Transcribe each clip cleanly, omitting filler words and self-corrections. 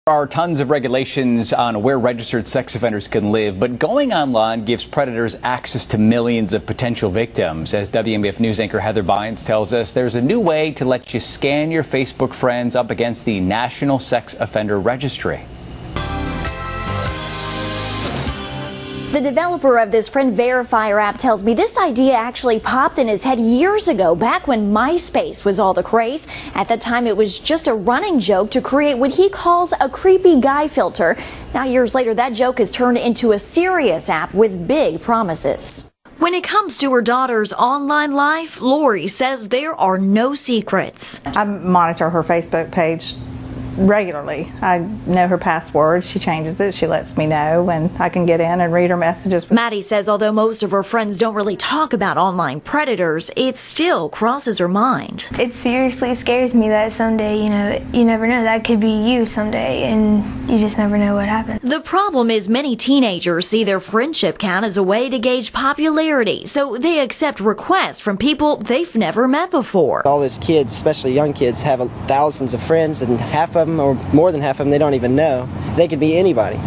There are tons of regulations on where registered sex offenders can live, but going online gives predators access to millions of potential victims. As WMBF News anchor Heather Bynes tells us, there's a new way to let you scan your Facebook friends up against the National Sex Offender Registry. The developer of this friend Verifier app tells me this idea actually popped in his head years ago, back when MySpace was all the craze. At the time, it was just a running joke to create what he calls a creepy guy filter. Now, years later, that joke has turned into a serious app with big promises. When it comes to her daughter's online life, Lori says there are no secrets. I monitor her Facebook page regularly. I know her password. She changes it. She lets me know, and I can get in and read her messages. Maddie says although most of her friends don't really talk about online predators, it still crosses her mind. It seriously scares me that someday, you never know, that could be you someday, and you just never know what happens. The problem is many teenagers see their friendship count as a way to gauge popularity, so they accept requests from people they've never met before. All those kids, especially young kids, have thousands of friends, and half of them, or more than half of them, they don't even know. They could be anybody.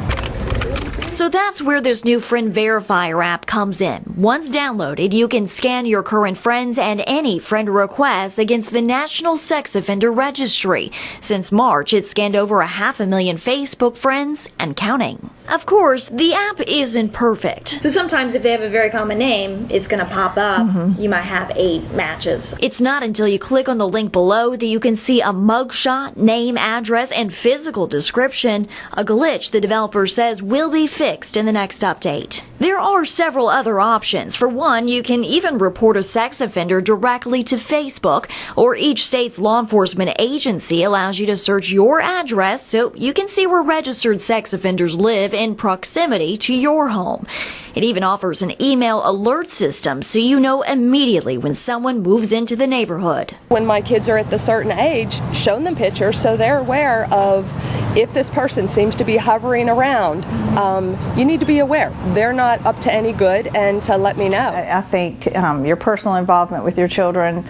So that's where this new friend Verifier app comes in. Once downloaded, you can scan your current friends and any friend requests against the National Sex Offender Registry. Since March, it's scanned over 500,000 Facebook friends and counting. Of course, the app isn't perfect. So sometimes if they have a very common name, it's going to pop up. You might have 8 matches. It's not until you click on the link below that you can see a mugshot, name, address, and physical description, a glitch the developer says will be fixed in the next update. There are several other options. For one, you can even report a sex offender directly to Facebook, or each state's law enforcement agency allows you to search your address so you can see where registered sex offenders live in proximity to your home. It even offers an email alert system so you know immediately when someone moves into the neighborhood. When my kids are at the certain age, show them pictures so they're aware of if this person seems to be hovering around. You need to be aware. They're not up to any good, and to let me know. I think your personal involvement with your children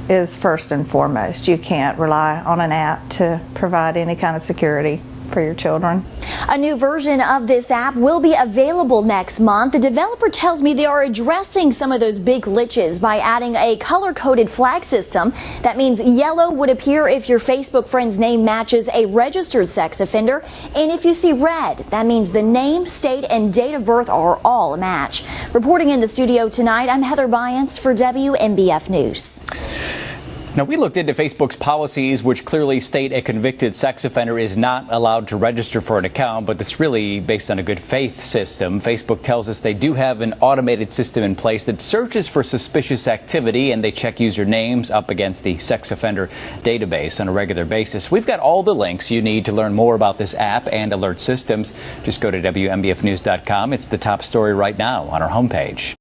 is first and foremost. You can't rely on an app to provide any kind of security for your children. A new version of this app will be available next month. The developer tells me they are addressing some of those big glitches by adding a color-coded flag system. That means yellow would appear if your Facebook friend's name matches a registered sex offender, and if you see red, that means the name, state, and date of birth are all a match. Reporting in the studio tonight, I'm Heather Bynes for WMBF News. Now, we looked into Facebook's policies, which clearly state a convicted sex offender is not allowed to register for an account, but it's really based on a good faith system. Facebook tells us they do have an automated system in place that searches for suspicious activity, and they check user names up against the sex offender database on a regular basis. We've got all the links you need to learn more about this app and alert systems. Just go to WMBFnews.com. It's the top story right now on our homepage.